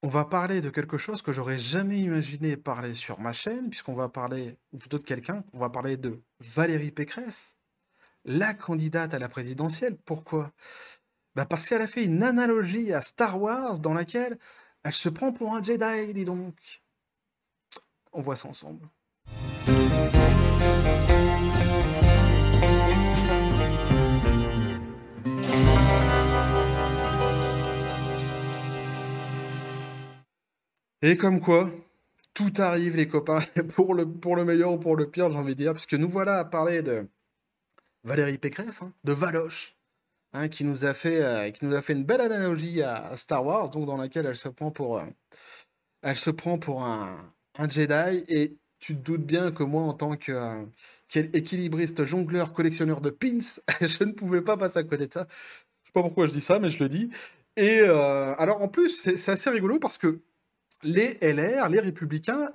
on va parler de quelque chose que j'aurais jamais imaginé parler sur ma chaîne, puisqu'on va parler, ou plutôt de quelqu'un, on va parler de Valérie Pécresse, la candidate à la présidentielle. Pourquoi? Bah parce qu'elle a fait une analogie à Star Wars dans laquelle elle se prend pour un Jedi, dis donc. On voit ça ensemble. Et comme quoi, tout arrive les copains, pour le meilleur ou pour le pire, j'ai envie de dire, parce que nous voilà à parler de Valérie Pécresse, hein, de Valoche, hein, qui nous a fait une belle analogie à Star Wars, donc dans laquelle elle se prend pour un Jedi, et tu te doutes bien que moi, en tant qu'équilibriste, jongleur, collectionneur de pins, je ne pouvais pas passer à côté de ça. Je sais pas pourquoi je dis ça, mais je le dis. Et alors en plus, c'est assez rigolo parce que les LR, les Républicains,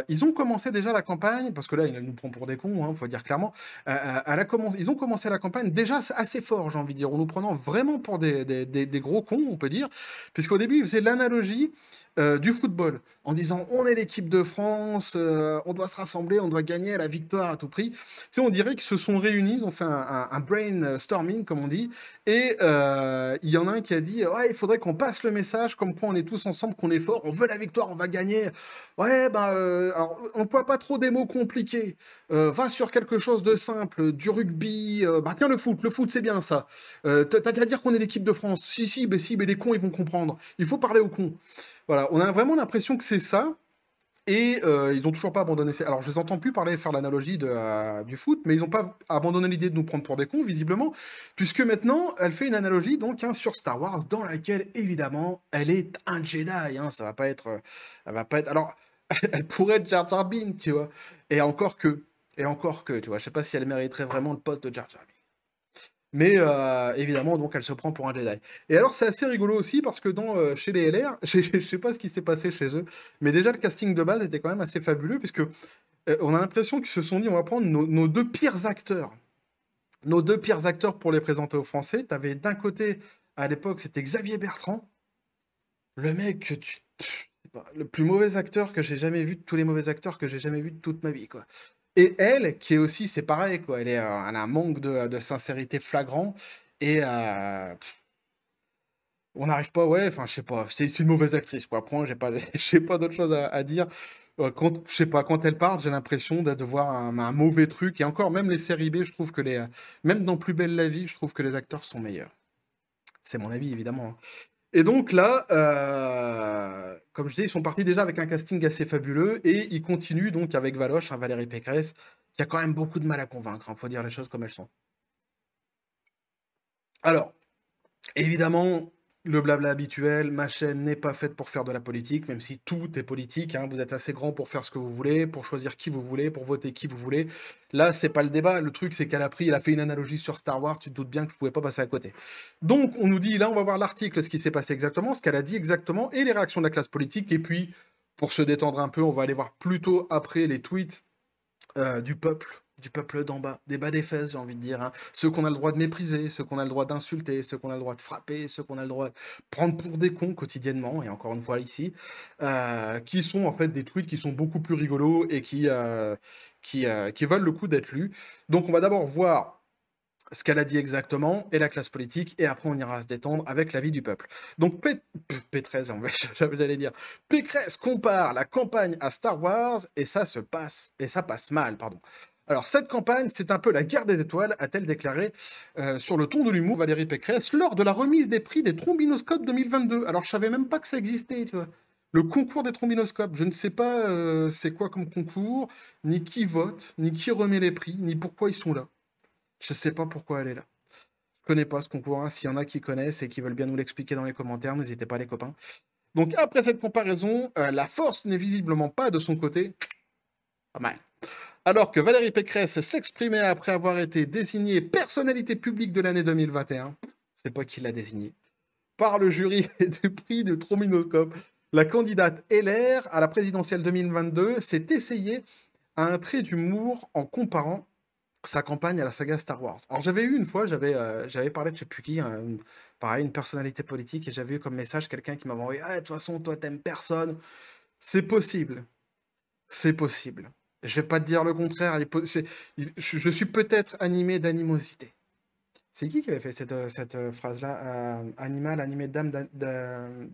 ils ont commencé déjà la campagne, parce que là, ils nous prend pour des cons, hein, faut dire clairement. Ils ont commencé la campagne déjà assez fort, j'ai envie de dire, en nous prenant vraiment pour des gros cons, on peut dire, puisqu'au début, ils faisaient l'analogie du football, en disant on est l'équipe de France, on doit se rassembler, on doit gagner la victoire à tout prix. Tu sais, on dirait qu'ils se sont réunis, ils ont fait un brainstorming, comme on dit, et il y en a un qui a dit ouais, il faudrait qu'on passe le message comme quoi on est tous ensemble, qu'on est fort, on veut la victoire, on va gagner. Ouais, ben, alors, on emploie pas trop des mots compliqués. Va sur quelque chose de simple, du rugby. Bah, tiens, le foot, c'est bien ça. T'as qu'à dire qu'on est l'équipe de France. Si, mais les cons, ils vont comprendre. Il faut parler aux cons. Voilà, on a vraiment l'impression que c'est ça. Et ils ont toujours pas abandonné. Alors, je les entends plus parler, faire l'analogie du foot, mais ils ont pas abandonné l'idée de nous prendre pour des cons, visiblement, puisque maintenant, elle fait une analogie donc hein, sur Star Wars, dans laquelle évidemment, elle est un Jedi. Hein, ça va pas être, elle va pas être. Alors, elle pourrait être Jar Jar Binks, tu vois. Et encore que, tu vois. Je sais pas si elle mériterait vraiment le poste de Jar Jar Binks. Mais évidemment, donc, elle se prend pour un Jedi. Et alors, c'est assez rigolo aussi parce que chez les LR, je sais pas ce qui s'est passé chez eux, mais déjà le casting de base était quand même assez fabuleux puisque on a l'impression qu'ils se sont dit on va prendre nos deux pires acteurs, nos deux pires acteurs pour les présenter aux Français. T'avais d'un côté, à l'époque, c'était Xavier Bertrand, le mec que le plus mauvais acteur que j'ai jamais vu de tous les mauvais acteurs que j'ai jamais vu de toute ma vie, quoi. Et elle, qui est aussi, c'est pareil, quoi. Elle a un manque de sincérité flagrant. Et on n'arrive pas, ouais, enfin, je sais pas, c'est une mauvaise actrice, quoi. Point, j'ai pas, j'ai pas d'autre chose à dire. Je sais pas, quand elle parle, j'ai l'impression de voir un mauvais truc. Et encore, même les séries B, je trouve que même dans Plus belle la vie, je trouve que les acteurs sont meilleurs. C'est mon avis, évidemment, hein. Et donc là, comme je dis, ils sont partis déjà avec un casting assez fabuleux et ils continuent donc avec Valoche, hein, Valérie Pécresse, qui a quand même beaucoup de mal à convaincre, hein, faut dire les choses comme elles sont. Alors, évidemment, le blabla habituel, ma chaîne n'est pas faite pour faire de la politique, même si tout est politique, hein. Vous êtes assez grand pour faire ce que vous voulez, pour choisir qui vous voulez, pour voter qui vous voulez. Là, c'est pas le débat. Le truc, c'est elle a fait une analogie sur Star Wars, tu te doutes bien que je pouvais pas passer à côté. Donc, on nous dit, là, on va voir l'article, ce qui s'est passé exactement, ce qu'elle a dit exactement, et les réactions de la classe politique. Et puis, pour se détendre un peu, on va aller voir plutôt après les tweets du peuple d'en bas, des bas des fesses, j'ai envie de dire, hein. Ceux qu'on a le droit de mépriser, ceux qu'on a le droit d'insulter, ceux qu'on a le droit de frapper, ceux qu'on a le droit de prendre pour des cons quotidiennement, et encore une fois ici, qui sont en fait des tweets qui sont beaucoup plus rigolos et qui valent le coup d'être lus. Donc on va d'abord voir ce qu'elle a dit exactement, et la classe politique, et après on ira se détendre avec l'avis du peuple. Donc Pécresse, j'allais dire, Pécresse compare la campagne à Star Wars, et ça passe mal, pardon. Alors cette campagne, c'est un peu la guerre des étoiles, a-t-elle déclaré sur le ton de l'humour Valérie Pécresse lors de la remise des prix des trombinoscopes 2022. Alors je savais même pas que ça existait, tu vois. Le concours des trombinoscopes, je ne sais pas c'est quoi comme concours, ni qui vote, ni qui remet les prix, ni pourquoi ils sont là. Je sais pas pourquoi elle est là. Je connais pas ce concours, hein. S'il y en a qui connaissent et qui veulent bien nous l'expliquer dans les commentaires, n'hésitez pas les copains. Donc après cette comparaison, la force n'est visiblement pas de son côté. Pas mal. Alors que Valérie Pécresse s'exprimait après avoir été désignée personnalité publique de l'année 2021, c'est pas qui l'a désignée, par le jury du prix de Trominoscope, la candidate LR à la présidentielle 2022 s'est essayée à un trait d'humour en comparant sa campagne à la saga Star Wars. Alors j'avais eu une fois, j'avais parlé de je sais plus qui, pareil, une personnalité politique, et j'avais eu comme message quelqu'un qui m'avait envoyé: «Ah, de toute façon, toi, t'aimes personne». C'est possible, c'est possible. Je vais pas te dire le contraire, je suis peut-être animé d'animosité. C'est qui avait fait cette phrase-là? Animal animé d'âme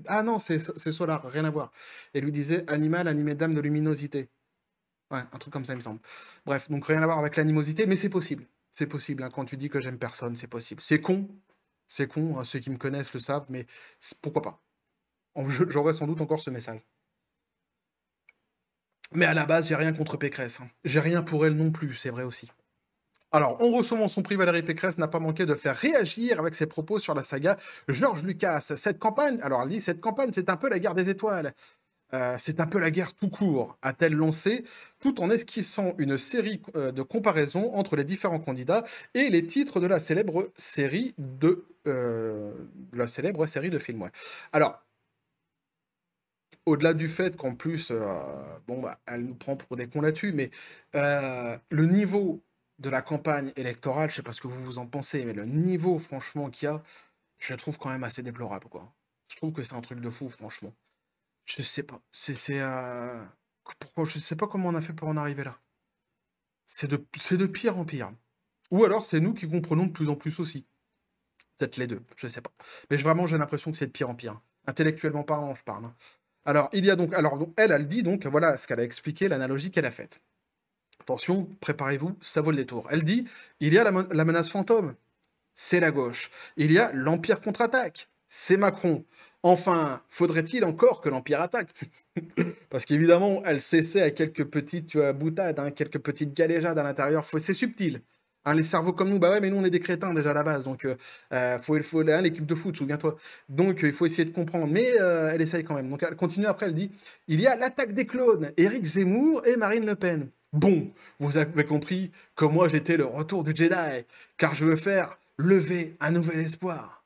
ah non, c'est Solar, rien à voir. Et lui disait: «Animal animé d'âme de luminosité». Ouais, un truc comme ça, il me semble. Bref, donc rien à voir avec l'animosité, mais c'est possible. C'est possible, hein, quand tu dis que j'aime personne, c'est possible. C'est con, hein, ceux qui me connaissent le savent, mais pourquoi pas? J'aurais sans doute encore ce message. Mais à la base, j'ai rien contre Pécresse, hein. J'ai rien pour elle non plus, c'est vrai aussi. Alors, en recevant son prix, Valérie Pécresse n'a pas manqué de faire réagir avec ses propos sur la saga George Lucas. Cette campagne, alors elle dit, cette campagne, c'est un peu la guerre des étoiles. C'est un peu la guerre tout court, a-t-elle lancé, tout en esquissant une série de comparaisons entre les différents candidats et les titres de la célèbre série de films. Ouais. Alors, au-delà du fait qu'en plus, bon, bah, elle nous prend pour des cons là-dessus, mais le niveau de la campagne électorale, je sais pas ce que vous vous en pensez, mais le niveau, franchement, qu'il y a, je le trouve quand même assez déplorable, quoi. Je trouve que c'est un truc de fou, franchement. Je sais pas. Pourquoi je sais pas comment on a fait pour en arriver là. C'est de pire en pire. Ou alors c'est nous qui comprenons de plus en plus aussi. Peut-être les deux, je sais pas. Mais vraiment, j'ai l'impression que c'est de pire en pire. Intellectuellement parlant, je parle, hein. Alors, elle dit donc, voilà ce qu'elle a expliqué, l'analogie qu'elle a faite. Attention, préparez-vous, ça vaut le détour. Elle dit, il y a la menace fantôme, c'est la gauche. Il y a l'Empire contre-attaque, c'est Macron. Enfin, faudrait-il encore que l'Empire attaque? Parce qu'évidemment, elle s'essaie à quelques petites boutades, hein, quelques petites galéjades à l'intérieur. C'est subtil. Hein, les cerveaux comme nous, bah ouais, mais nous on est des crétins déjà à la base, donc hein, l'équipe de foot, souviens-toi. Donc il faut essayer de comprendre, mais elle essaye quand même. Donc elle continue après, elle dit, il y a l'attaque des clones, Éric Zemmour et Marine Le Pen. Bon, vous avez compris que moi j'étais le retour du Jedi, car je veux faire lever un nouvel espoir.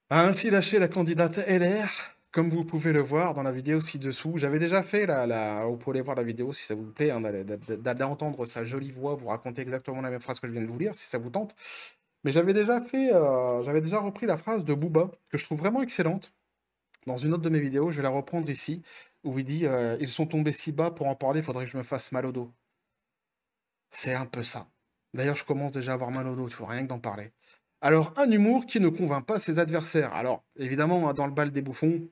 A ainsi lâché la candidate LR, comme vous pouvez le voir dans la vidéo ci-dessous. J'avais déjà fait vous pouvez aller voir la vidéo si ça vous plaît, hein, d'entendre sa jolie voix vous raconter exactement la même phrase que je viens de vous lire, si ça vous tente. Mais j'avais déjà repris la phrase de Booba, que je trouve vraiment excellente, dans une autre de mes vidéos, je vais la reprendre ici, où il dit Ils sont tombés si bas, pour en parler, il faudrait que je me fasse mal au dos ». C'est un peu ça. D'ailleurs, je commence déjà à avoir mal au dos, il faut rien que d'en parler. Alors, un humour qui ne convainc pas ses adversaires. Alors, évidemment, hein, dans le bal des bouffons,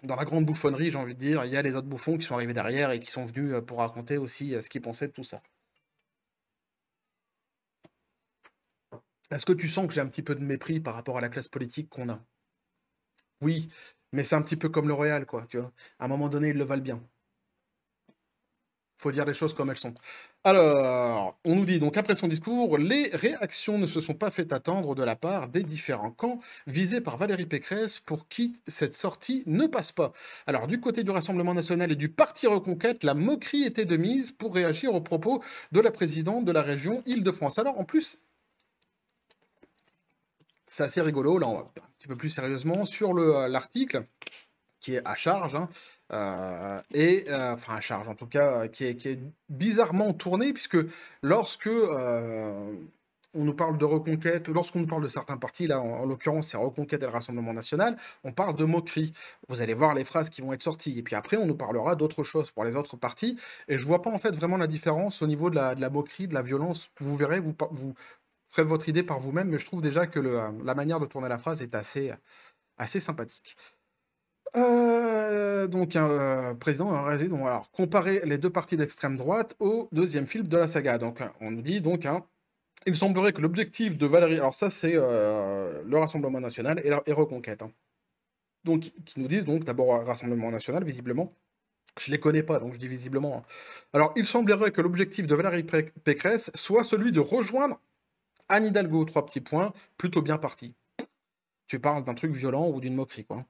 dans la grande bouffonnerie, j'ai envie de dire, il y a les autres bouffons qui sont arrivés derrière et qui sont venus pour raconter aussi ce qu'ils pensaient de tout ça. Est-ce que tu sens que j'ai un petit peu de mépris par rapport à la classe politique qu'on a? Oui, mais c'est un petit peu comme le Royal, quoi, tu vois. À un moment donné, ils le valent bien. Faut dire les choses comme elles sont. Alors, on nous dit donc après son discours, les réactions ne se sont pas fait attendre de la part des différents camps visés par Valérie Pécresse pour qui cette sortie ne passe pas. Alors, du côté du Rassemblement national et du Parti Reconquête, la moquerie était de mise pour réagir aux propos de la présidente de la région Île-de-France. Alors, en plus, c'est assez rigolo, là, on va un petit peu plus sérieusement sur l'article qui est à charge, hein, enfin à charge en tout cas, qui est bizarrement tourné, puisque lorsque on nous parle de reconquête, lorsqu'on nous parle de certains partis, là en l'occurrence c'est Reconquête et le Rassemblement National, on parle de moquerie. Vous allez voir les phrases qui vont être sorties, et puis après on nous parlera d'autres choses pour les autres partis, et je vois pas en fait vraiment la différence au niveau de la moquerie, de la violence. Vous verrez, vous ferez votre idée par vous-même, mais je trouve déjà que la manière de tourner la phrase est assez sympathique. Donc un président a réagi, donc alors comparer les deux parties d'extrême droite au deuxième film de la saga. Donc on nous dit donc il semblerait que l'objectif de Valérie, alors ça c'est le Rassemblement national et Reconquête, hein. Donc qui nous disent donc d'abord Rassemblement national visiblement. Je les connais pas, donc je dis visiblement, hein. Alors il semblerait que l'objectif de Valérie Pécresse soit celui de rejoindre Anne Hidalgo, 3 petits points, plutôt bien parti. Tu parles d'un truc violent ou d'une moquerie, quoi.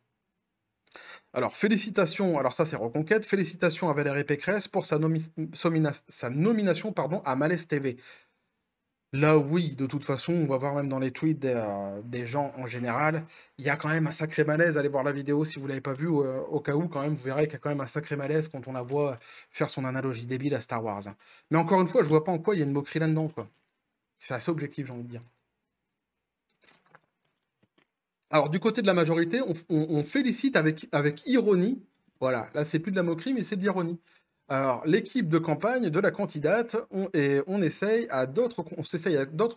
Alors, félicitations, alors ça c'est Reconquête, félicitations à Valérie Pécresse pour sa nomination pardon, à Malaise TV. Là, oui, de toute façon, on va voir même dans les tweets des gens en général, il y a quand même un sacré malaise. Allez voir la vidéo si vous ne l'avez pas vue, au cas où, quand même, vous verrez qu'il y a quand même un sacré malaise quand on la voit faire son analogie débile à Star Wars, hein. Mais encore une fois, je vois pas en quoi il y a une moquerie là-dedans, quoi. C'est assez objectif, j'ai envie de dire. Alors, du côté de la majorité, on félicite avec ironie. Voilà, là, c'est plus de la moquerie, mais c'est de l'ironie. Alors, l'équipe de campagne de la candidate, on s'essaye à d'autres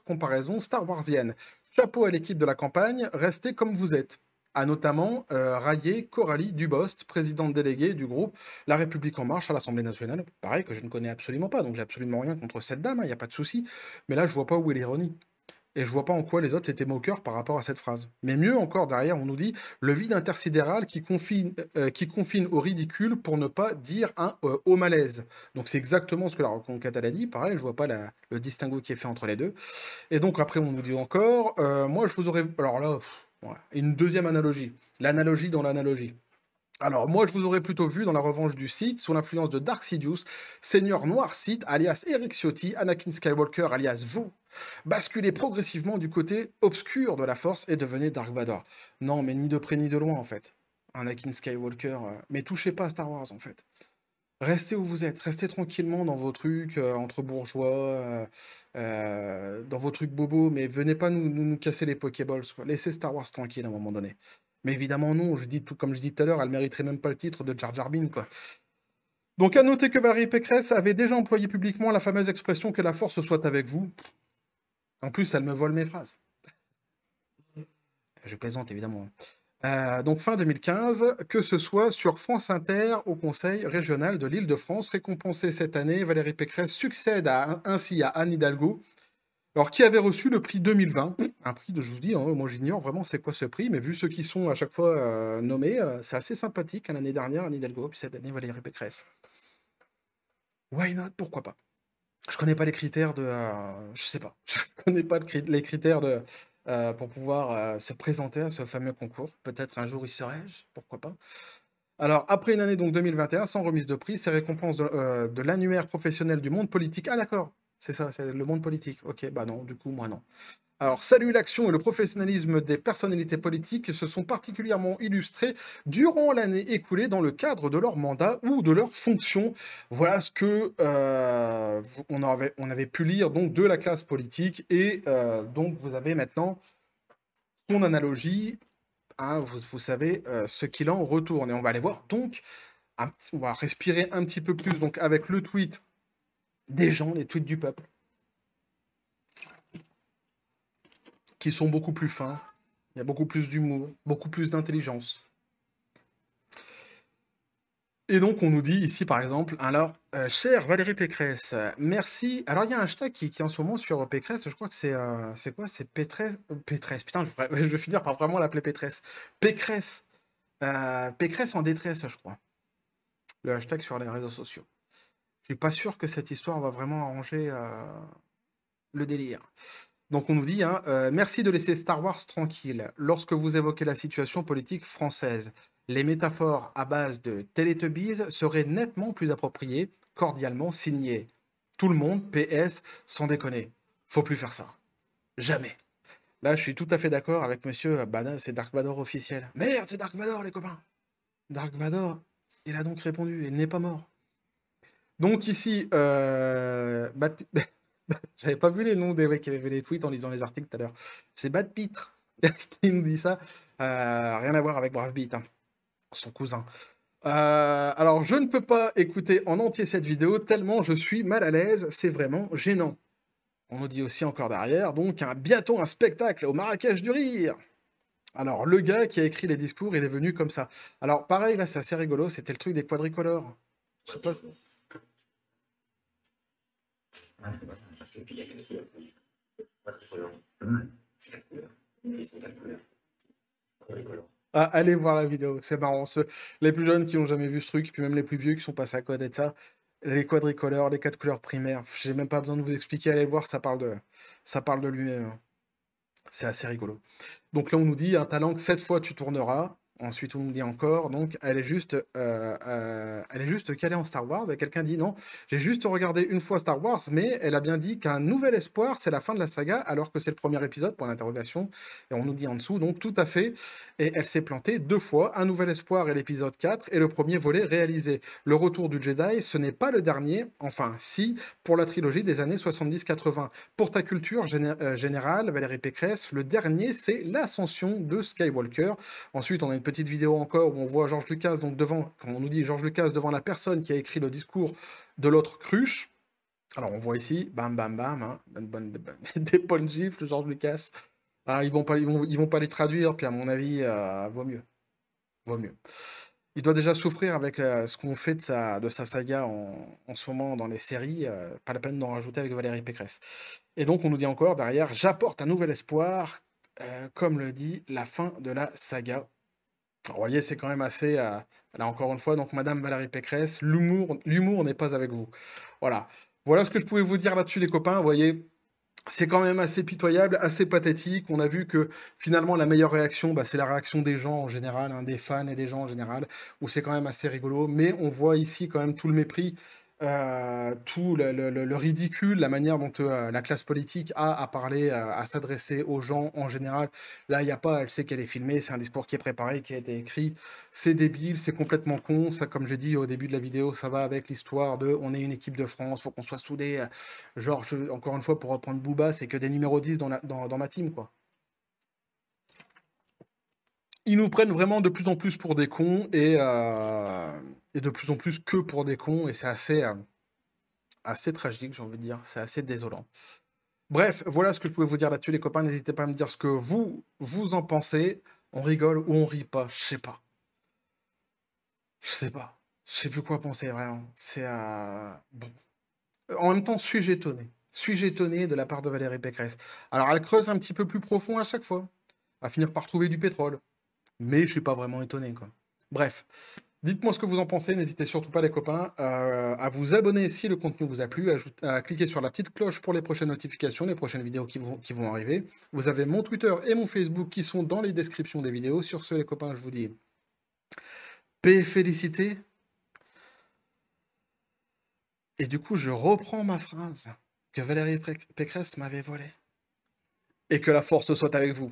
comparaisons Star Warsiennes. Chapeau à l'équipe de la campagne, restez comme vous êtes. A notamment raillé Coralie Dubost, présidente déléguée du groupe La République En Marche à l'Assemblée nationale. Pareil, que je ne connais absolument pas, donc j'ai absolument rien contre cette dame, il n'y a pas de souci. Mais là, je vois pas où est l'ironie. Et je vois pas en quoi les autres s'étaient moqueurs par rapport à cette phrase. Mais mieux encore, derrière, on nous dit le vide intersidéral qui confine au ridicule pour ne pas dire au malaise. Donc c'est exactement ce que la reconquête elle a dit. Pareil, je vois pas le distinguo qui est fait entre les deux. Et donc après, on nous dit encore, moi je vous aurais. Alors là, ouais, une deuxième analogie. L'analogie dans l'analogie. Alors, moi, je vous aurais plutôt vu dans la revanche du Sith, sous l'influence de Dark Sidious, Seigneur Noir Sith, alias Eric Ciotti, Anakin Skywalker, alias vous, basculez progressivement du côté obscur de la Force et devenez Dark Vador. Non, mais ni de près ni de loin, en fait. Anakin Skywalker, mais touchez pas à Star Wars, en fait. Restez où vous êtes, restez tranquillement dans vos trucs entre bourgeois, dans vos trucs bobos, mais venez pas nous casser les Pokéballs, quoi. Laissez Star Wars tranquille à un moment donné. Mais évidemment non, comme je dis tout à l'heure, elle mériterait même pas le titre de Jar Jar Binks, quoi. Donc à noter que Valérie Pécresse avait déjà employé publiquement la fameuse expression que la force soit avec vous. En plus, elle me vole mes phrases. Je plaisante évidemment. Donc fin 2015, que ce soit sur France Inter au Conseil régional de l'Île-de-France, récompensé cette année, Valérie Pécresse succède ainsi à Anne Hidalgo, alors qui avait reçu le prix 2020, un prix de, je vous dis, hein, moi j'ignore vraiment c'est quoi ce prix, mais vu ceux qui sont à chaque fois nommés, c'est assez sympathique. L'année dernière, Anne Hidalgo, puis cette année, Valérie Pécresse. Why not? Pourquoi pas? Je connais pas les critères de... je sais pas. Je connais pas les critères de, pour pouvoir se présenter à ce fameux concours. Peut-être un jour y serai-je, pourquoi pas. Alors, après une année donc 2021, sans remise de prix, ces récompenses de l'annuaire professionnel du monde politique. Ah d'accord, c'est ça, c'est le monde politique. Ok, bah non, du coup, moi non. Alors, salut l'action et le professionnalisme des personnalités politiques se sont particulièrement illustrés durant l'année écoulée dans le cadre de leur mandat ou de leur fonction. Voilà ce que on avait pu lire donc de la classe politique et donc vous avez maintenant son analogie, hein, vous savez ce qu'il en retourne et on va aller voir donc, on va respirer un petit peu plus donc avec le tweet des gens, les tweets du peuple, qui sont beaucoup plus fins, il y a beaucoup plus d'humour, beaucoup plus d'intelligence. Et donc, on nous dit ici, par exemple, alors, chère Valérie Pécresse, merci. Alors, il y a un hashtag qui est en ce moment sur Pécresse, je crois que c'est quoi? C'est Pétresse, Pétresse, putain, je vais finir par vraiment l'appeler Pétresse. Pécresse. Pécresse en détresse, je crois. Le hashtag sur les réseaux sociaux. Je suis pas sûr que cette histoire va vraiment arranger le délire. Donc on nous dit, hein, merci de laisser Star Wars tranquille. Lorsque vous évoquez la situation politique française, les métaphores à base de Teletubbies seraient nettement plus appropriées, cordialement signées. Tout le monde, PS, sans déconner. Faut plus faire ça. Jamais. Là, je suis tout à fait d'accord avec monsieur Bada, c'est Dark Vador officiel. Merde, c'est Dark Vador, les copains. Dark Vador, il a donc répondu, il n'est pas mort. Donc ici, j'avais pas vu les noms des mecs qui avaient fait les tweets en lisant les articles tout à l'heure. C'est Bad Pitre qui nous dit ça. Rien à voir avec Brave Beat, hein, son cousin. Alors, je ne peux pas écouter en entier cette vidéo tellement je suis mal à l'aise. C'est vraiment gênant. On nous dit aussi encore derrière, donc, bientôt un spectacle au Marrakech du Rire. Alors, le gars qui a écrit les discours, il est venu comme ça. Alors, pareil, là, c'est assez rigolo. C'était le truc des quadricolores. Je sais pas... Ah, allez voir la vidéo, c'est marrant. Les plus jeunes qui ont jamais vu ce truc, puis même les plus vieux qui sont passés à côté de ça, les quadricolores, les 4 couleurs primaires, j'ai même pas besoin de vous expliquer, allez le voir, ça parle de lui-même. C'est assez rigolo. Donc là, on nous dit, un talent que 7 fois tu tourneras, Ensuite, on nous dit encore, donc, elle est juste calée en Star Wars. Et quelqu'un dit, non, j'ai juste regardé une fois Star Wars, mais elle a bien dit qu'un nouvel espoir, c'est la fin de la saga, alors que c'est le premier épisode, point d'interrogation. Et on nous dit en dessous, donc, tout à fait. Et elle s'est plantée 2 fois. Un nouvel espoir est l'épisode 4 et le premier volet réalisé. Le retour du Jedi, ce n'est pas le dernier, enfin, si, pour la trilogie des années 70-80. Pour ta culture générale, Valérie Pécresse, le dernier, c'est l'ascension de Skywalker. Ensuite, on a une petite vidéo encore où on voit George Lucas, donc devant, quand on nous dit George Lucas devant la personne qui a écrit le discours de l'autre cruche. Alors on voit ici, bam bam bam, hein, des bonnes gifles, George Lucas. Ah, ils vont pas les traduire, puis à mon avis, vaut mieux. Vaut mieux. Il doit déjà souffrir avec ce qu'on fait de sa saga en ce moment dans les séries. Pas la peine d'en rajouter avec Valérie Pécresse. Et donc on nous dit encore derrière, j'apporte un nouvel espoir, comme le dit la fin de la saga. Alors, vous voyez, c'est quand même assez. Là, encore une fois, donc Madame Valérie Pécresse, l'humour n'est pas avec vous. Voilà. Voilà ce que je pouvais vous dire là-dessus, les copains. Vous voyez, c'est quand même assez pitoyable, assez pathétique. On a vu que finalement, la meilleure réaction, bah, c'est la réaction des gens en général, hein, des fans et des gens en général, où c'est quand même assez rigolo. Mais on voit ici quand même tout le mépris, tout le ridicule, la manière dont la classe politique a à parler, à s'adresser aux gens en général. Là, il n'y a pas, elle sait qu'elle est filmée, c'est un discours qui est préparé, qui a été écrit. C'est débile, c'est complètement con. Ça, comme j'ai dit au début de la vidéo, ça va avec l'histoire de on est une équipe de France, faut qu'on soit soudés. Genre, encore une fois, pour reprendre Booba, c'est que des numéros 10 dans ma team, quoi. Ils nous prennent vraiment de plus en plus pour des cons et de plus en plus que pour des cons, et c'est assez tragique, j'ai envie de dire. C'est assez désolant. Bref, voilà ce que je pouvais vous dire là-dessus, les copains. N'hésitez pas à me dire ce que vous en pensez. On rigole ou on rit pas, je sais pas. Je sais pas. Je sais plus quoi penser, vraiment. C'est bon. En même temps, suis-je étonné? Suis-je étonné de la part de Valérie Pécresse? Alors, elle creuse un petit peu plus profond à chaque fois, à finir par trouver du pétrole. Mais je suis pas vraiment étonné, quoi. Bref, dites-moi ce que vous en pensez. N'hésitez surtout pas, les copains, à vous abonner si le contenu vous a plu, à cliquer sur la petite cloche pour les prochaines notifications, les prochaines vidéos qui vont arriver. Vous avez mon Twitter et mon Facebook qui sont dans les descriptions des vidéos. Sur ce, les copains, je vous dis paix et félicité. Et du coup, je reprends ma phrase que Valérie Pécresse m'avait volée. Et que la force soit avec vous.